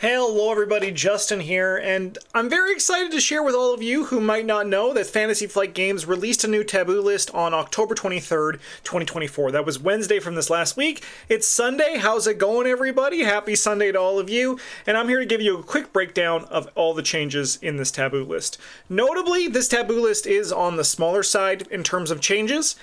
Hello everybody, Justin here, and I'm very excited to share with all of you who might not know that Fantasy Flight Games released a new Taboo list on October 23rd, 2024. That was Wednesday from this last week. It's Sunday. How's it going, everybody? Happy Sunday to all of you, and I'm here to give you a quick breakdown of all the changes in this Taboo list. Notably, this Taboo list is on the smaller side in terms of changes.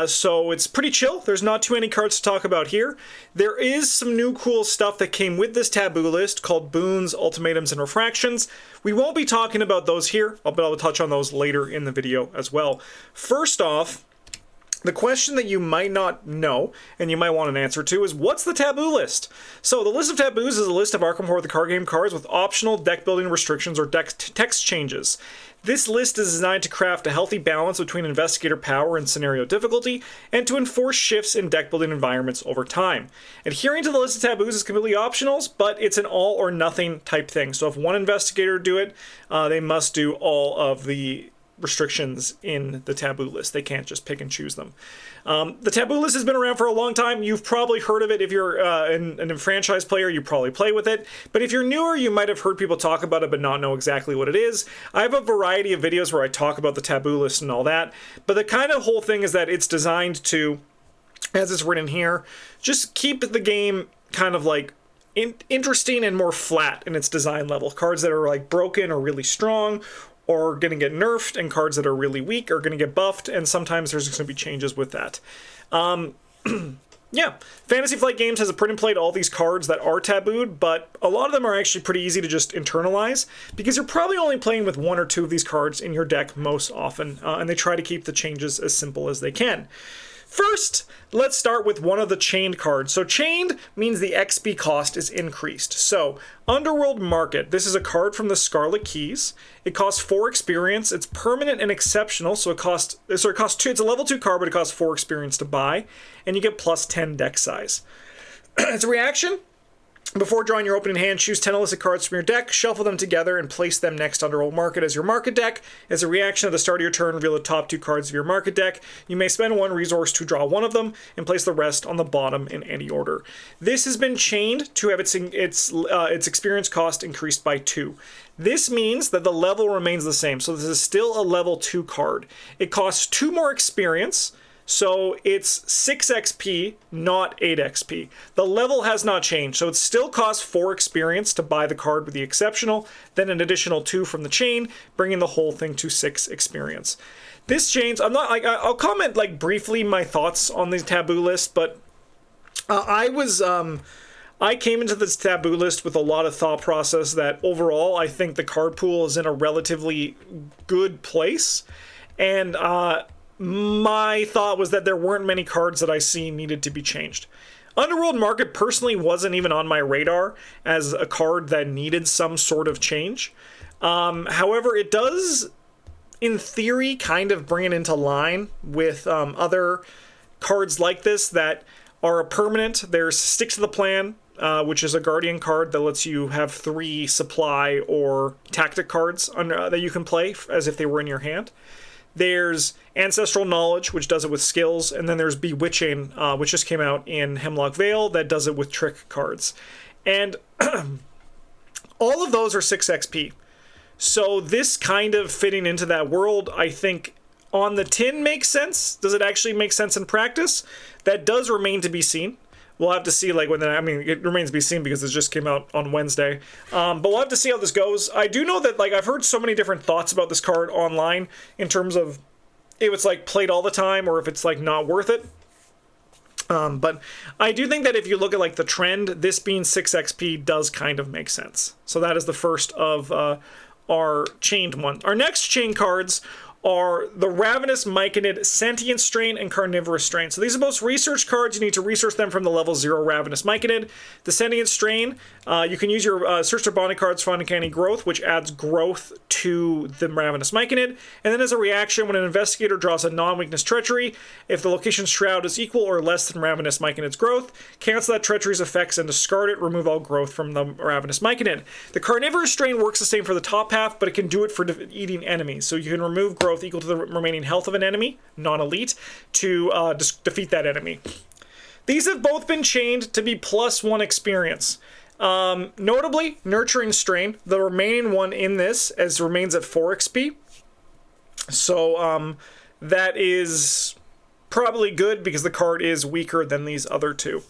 So it's pretty chill. There's not too many cards to talk about here. There is some new cool stuff that came with this Taboo list called Boons, Ultimatums, and Refractions. We won't be talking about those here, but I'll touch on those later in the video as well. First off, the question that you might not know, and you might want an answer to, is what's the Taboo list? So the list of taboos is a list of Arkham Horror the card game cards with optional deck building restrictions or deck text changes. This list is designed to craft a healthy balance between investigator power and scenario difficulty, and to enforce shifts in deck building environments over time. Adhering to the list of taboos is completely optional, but it's an all or nothing type thing. So if one investigator do it, they must do all of the restrictions in the taboo list. They can't just pick and choose them. The taboo list has been around for a long time. You've probably heard of it. If you're an franchise player, you probably play with it. But if you're newer, you might have heard people talk about it but not know exactly what it is. I have a variety of videos where I talk about the taboo list and all that. But the kind of whole thing is that it's designed to, as it's written here, just keep the game kind of like interesting and more flat in its design level. Cards that are like broken or really strong, or going to get nerfed, and cards that are really weak are going to get buffed, and sometimes there's going to be changes with that. Yeah, Fantasy Flight Games has a print and play to all these cards that are tabooed, but a lot of them are actually pretty easy to just internalize, because you're probably only playing with one or two of these cards in your deck most often, and they try to keep the changes as simple as they can. First, let's start with one of the chained cards. So chained means the XP cost is increased. So Underworld Market, this is a card from the Scarlet Keys. It costs 4 experience. It's permanent and exceptional, so it costs 2. It's a level 2 card, but it costs 4 experience to buy, and you get plus 10 deck size. It's a reaction. Before drawing your opening hand, choose 10 illicit cards from your deck, shuffle them together, and place them next to Underworld Market as your market deck. As a reaction at the start of your turn, reveal the top 2 cards of your market deck. You may spend 1 resource to draw one of them, and place the rest on the bottom in any order. This has been chained to have its experience cost increased by 2. This means that the level remains the same, so this is still a level 2 card. It costs 2 more experience, so it's 6 XP, not 8 XP. The level has not changed, so it still costs 4 experience to buy the card with the exceptional, then an additional 2 from the chain, bringing the whole thing to 6 experience. This change, I'll comment like briefly my thoughts on the taboo list, but I came into this taboo list with a lot of thought process that overall I think the card pool is in a relatively good place, and my thought was that there weren't many cards that I see needed to be changed. Underworld Market personally wasn't even on my radar as a card that needed some sort of change. However, it does, in theory, kind of bring it into line with other cards like this that are a permanent. There's Stick to the Plan, which is a Guardian card that lets you have 3 supply or tactic cards that you can play as if they were in your hand. There's Ancestral Knowledge, which does it with skills, and then there's Bewitching, which just came out in Hemlock Vale, that does it with trick cards. And all of those are 6 XP. So this kind of fitting into that world, I think, on the tin makes sense. Does it actually make sense in practice? That does remain to be seen. We'll have to see, like, it remains to be seen because this just came out on Wednesday. But we'll have to see how this goes. I do know that, like, I've heard so many different thoughts about this card online in terms of if it's, like, played all the time or if it's, like, not worth it. But I do think that if you look at, like, the trend, this being 6 XP does kind of make sense. So that is the first of our chained one. Our next chain cards are the Ravenous, myconid, Sentient Strain, and Carnivorous Strain. So these are both research cards. You need to research them from the level 0 Ravenous myconid. The Sentient Strain, you can use your search their bonding cards for uncanny growth, which adds growth to the Ravenous myconid. And then as a reaction, when an investigator draws a non-weakness treachery, if the location shroud is equal or less than Ravenous myconid's growth, cancel that treachery's effects and discard it. Remove all growth from the Ravenous myconid. The Carnivorous Strain works the same for the top half, but it can do it for eating enemies. So you can remove growth equal to the remaining health of an enemy, non-elite, to defeat that enemy. These have both been chained to be +1 experience. Notably, Nurturing Strain, the remaining one in this, remains at 4 XP. So that is probably good because the card is weaker than these other two.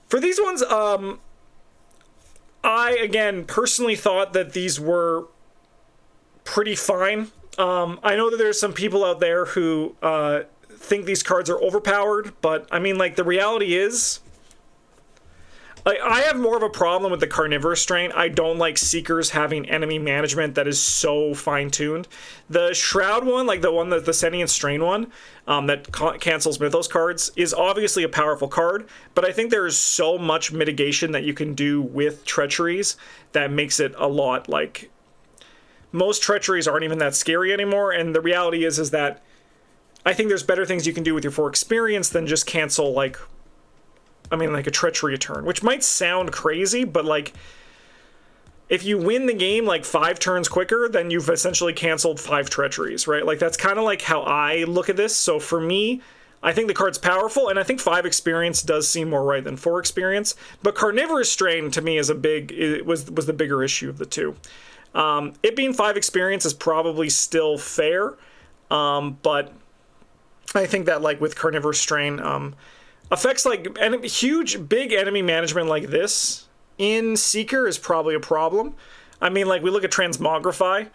For these ones, I, again, personally thought that these were pretty fine. I know that there's some people out there who think these cards are overpowered, but, I mean, like, the reality is, I have more of a problem with the Carnivorous Strain. I don't like Seekers having enemy management that is so fine-tuned. The Shroud one, like the one that the Sentient Strain one, that cancels Mythos cards, is obviously a powerful card, but I think there is so much mitigation that you can do with Treacheries that makes it a lot, like, most Treacheries aren't even that scary anymore, and the reality is that I think there's better things you can do with your 4 experience than just cancel, like, I mean, like a Treachery turn, which might sound crazy, but, like, if you win the game, like, 5 turns quicker, then you've essentially canceled 5 Treacheries, right? Like, that's kind of like how I look at this. So for me, I think the card's powerful, and I think 5 experience does seem more right than 4 experience. But Carnivorous Strain, to me, is was the bigger issue of the two. It being 5 experience is probably still fair, but I think that, like, with Carnivorous Strain, effects like big enemy management like this in Seeker is probably a problem. I mean, like, we look at Transmogrify,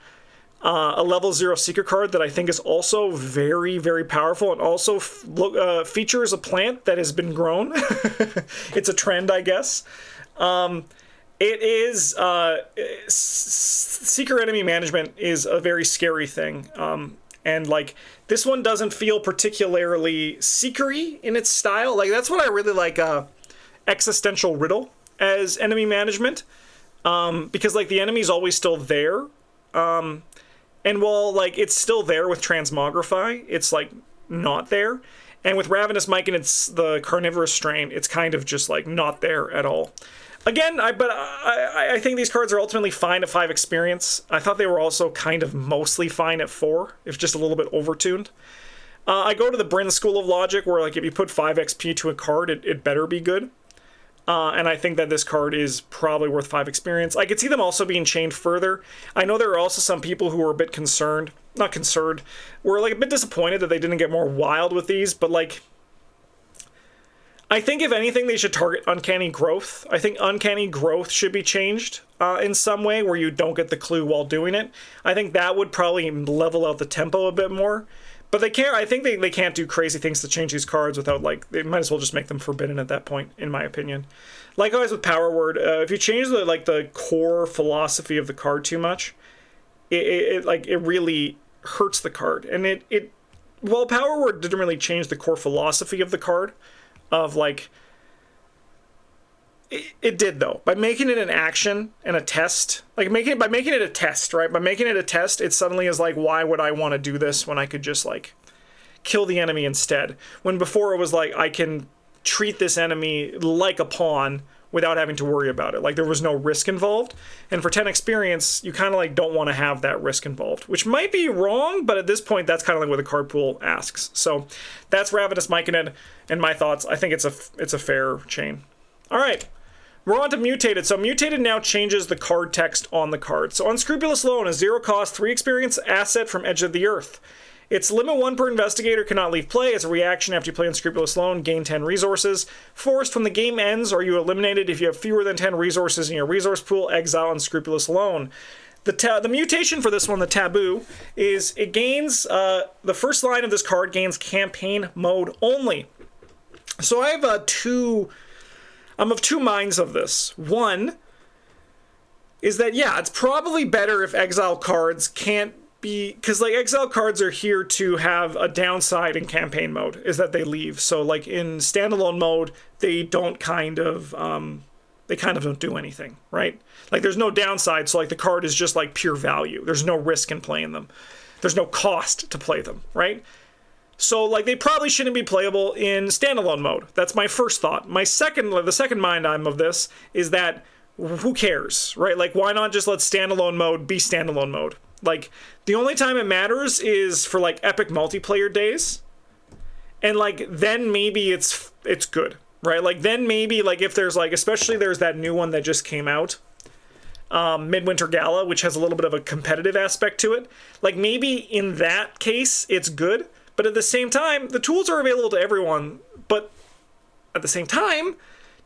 a level 0 Seeker card that I think is also very, very powerful and also features a plant that has been grown. It's a trend, I guess. It is, Seeker enemy management is a very scary thing. And, like, this one doesn't feel particularly Seeker-y in its style. Like, that's what I really like Existential Riddle as enemy management. Because, like, the enemy's always still there. And while, like, it's still there with Transmogrify, it's, like, not there. And with Ravenous myconid, it's the Carnivorous Strain, it's kind of just, like, not there at all. Again, I think these cards are ultimately fine at 5 experience. I thought they were also kind of mostly fine at 4, if just a little bit overtuned. I go to the Bryn School of Logic, where, like, if you put 5 XP to a card, it better be good. And I think that this card is probably worth 5 experience. I could see them also being chained further. I know there are also some people who were a bit concerned, not concerned, were, like, a bit disappointed that they didn't get more wild with these, but, like, I think, if anything, they should target Uncanny Growth. I think Uncanny Growth should be changed in some way where you don't get the clue while doing it. I think that would probably level out the tempo a bit more. But they can't. I think they can't do crazy things to change these cards without, like, they might as well just make them forbidden at that point, in my opinion. Likewise with Power Word, if you change the core philosophy of the card too much, it really hurts the card. And well, Power Word didn't really change the core philosophy of the card. Of, like, it did, though, by making it an action and a test, like, by making it a test, right? By making it a test, it suddenly is like, why would I want to do this when I could just, like, kill the enemy instead? When before it was like, I can treat this enemy like a pawn without having to worry about it. Like, there was no risk involved. And for 10 experience, you kind of, like, don't want to have that risk involved, which might be wrong, but at this point, that's kind of like what the card pool asks. So that's Ravenous myconid and my thoughts. I think it's a fair chain. All right, we're on to Mutated. So Mutated now changes the card text on the card. So Unscrupulous Loan, a 0 cost, 3 experience asset from Edge of the Earth. Its limit 1 per investigator, cannot leave play. As a reaction after you play Unscrupulous Loan, gain 10 resources. Forced, when the game ends, or you eliminated if you have fewer than 10 resources in your resource pool, exile Unscrupulous Loan. The mutation for this one, the Taboo, is it gains, the first line of this card gains campaign mode only. So I have I'm of two minds of this. One is that, yeah, it's probably better if exile cards can't be, because, like, exile cards are here to have a downside in campaign mode, is that they leave. So, like, in standalone mode, they don't kind of don't do anything, right? Like, there's no downside, so, like, the card is just, like, pure value. There's no risk in playing them. There's no cost to play them, right? So, like, they probably shouldn't be playable in standalone mode. That's my first thought. The second mind I'm of this is that, who cares, right? Like, why not just let standalone mode be standalone mode? Like, the only time it matters is for, like, epic multiplayer days. And, like, then maybe it's good, right? Like, then maybe, like, if there's, like, especially there's that new one that just came out, Midwinter Gala, which has a little bit of a competitive aspect to it. Like, maybe in that case, it's good, but at the same time, the tools are available to everyone, but at the same time,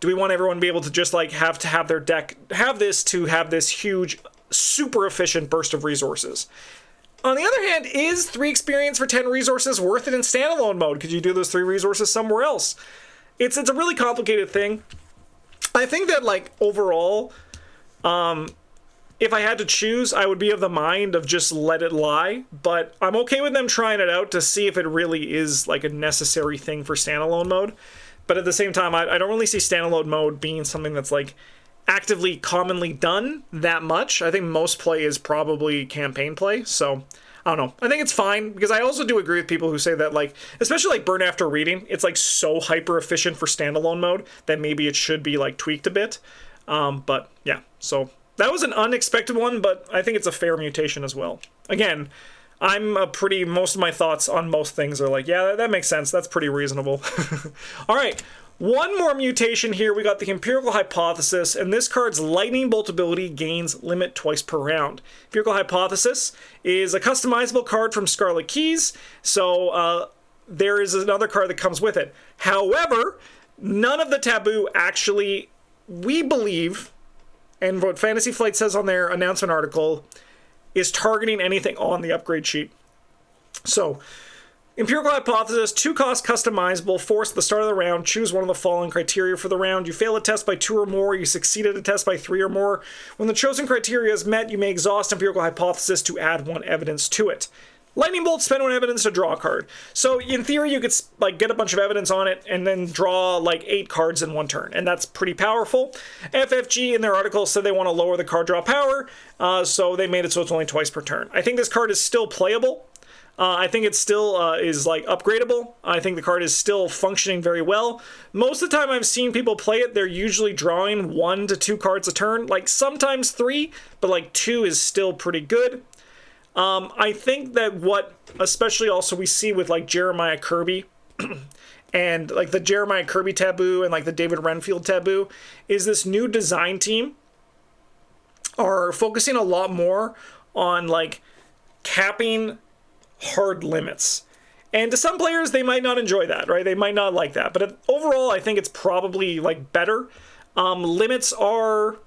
do we want everyone to be able to just, like, have their deck, have this huge, super efficient burst of resources? On the other hand, is 3 experience for 10 resources worth it in standalone mode? Could you do those 3 resources somewhere else? It's a really complicated thing. I think that, like, overall, if I had to choose, I would be of the mind of just let it lie, but I'm okay with them trying it out to see if it really is, like, a necessary thing for standalone mode. But at the same time, I don't really see standalone mode being something that's, like, actively commonly done that much. I think most play is probably campaign play, so I don't know. I think it's fine, because I also do agree with people who say that, like, especially, like, Burn After Reading, it's, like, so hyper efficient for standalone mode that maybe it should be, like, tweaked a bit. But yeah, so that was an unexpected one, but I think it's a fair mutation as well. Again, most of my thoughts on most things are like, yeah, that makes sense. That's pretty reasonable. All right, one more mutation here. We got the Empirical Hypothesis, and this card's Lightning Bolt ability gains limit twice per round. Empirical Hypothesis is a customizable card from Scarlet Keys, so there is another card that comes with it. However, none of the Taboo actually, we believe, and what Fantasy Flight says on their announcement article, is targeting anything on the upgrade sheet. So, Empirical Hypothesis, 2-cost customizable, force at the start of the round, choose one of the following criteria for the round. You fail a test by 2 or more, you succeed at a test by 3 or more. When the chosen criteria is met, you may exhaust Empirical Hypothesis to add 1 evidence to it. Lightning Bolt, spend 1 evidence to draw a card. So in theory, you could, like, get a bunch of evidence on it and then draw, like, 8 cards in 1 turn, and that's pretty powerful. FFG in their article said they want to lower the card draw power, so they made it so it's only twice per turn. I think this card is still playable. I think it still is, like, upgradable. I think the card is still functioning very well. Most of the time I've seen people play it, they're usually drawing 1 to 2 cards a turn, like, sometimes 3, but, like, 2 is still pretty good. I think that what, especially also we see with, like, Jeremiah Kirby and, like, the Jeremiah Kirby Taboo and, like, the David Renfield Taboo, is this new design team are focusing a lot more on, like, capping hard limits. And to some players, they might not enjoy that, right? They might not like that. But overall, I think it's probably, like, better. Limits are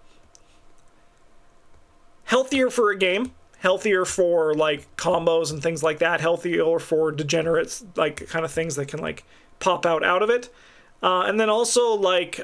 healthier for a game. Healthier for, like, combos and things like that, healthier for degenerates, like, kind of things that can, like, pop out of it. And then also, like,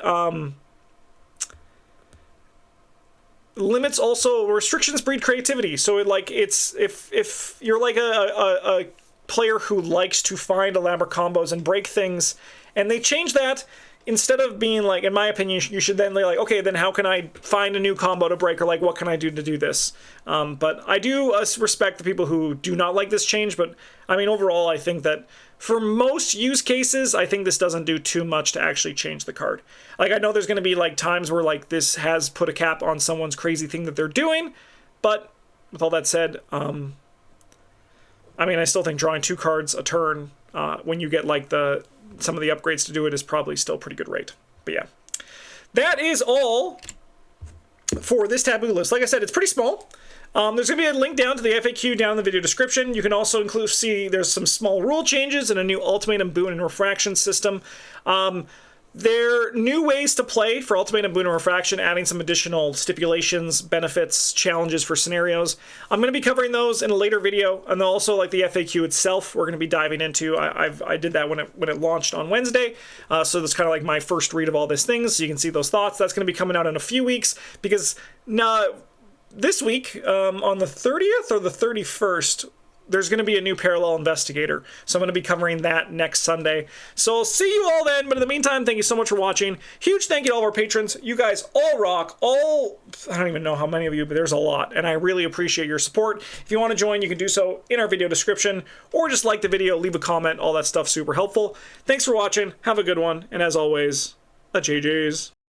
limits also, restrictions breed creativity. So, it's, if you're, like, a player who likes to find elaborate combos and break things, and they change that, instead of being, like, in my opinion, you should then be like, okay, then how can I find a new combo to break, or, like, what can I do to do this? But I do respect the people who do not like this change, but, I mean, overall, I think that for most use cases, I think this doesn't do too much to actually change the card. Like, I know there's going to be, like, times where, like, this has put a cap on someone's crazy thing that they're doing, but with all that said, I mean, I still think drawing 2 cards a turn when you get, like, some of the upgrades to do it is probably still a pretty good rate. But yeah, that is all for this Taboo list. Like I said, it's pretty small. There's going to be a link down to the FAQ down in the video description. You can also see there's some small rule changes and a new Ultimatum, Boon, and Refraction system. There are new ways to play for Ultimatum, Boon, and Refraction, adding some additional stipulations, benefits, challenges for scenarios. I'm going to be covering those in a later video, and then also, like, the FAQ itself, we're going to be diving into. I did that when it launched on Wednesday, so that's kind of like my first read of all these things, so you can see those thoughts. That's going to be coming out in a few weeks, because this week, on the 30th or the 31st, there's going to be a new Parallel Investigator. So I'm going to be covering that next Sunday. So I'll see you all then. But in the meantime, thank you so much for watching. Huge thank you to all of our patrons. You guys all rock. I don't even know how many of you, but there's a lot. And I really appreciate your support. If you want to join, you can do so in our video description. Or just like the video, leave a comment. All that stuff super helpful. Thanks for watching. Have a good one. And as always, a JJ's.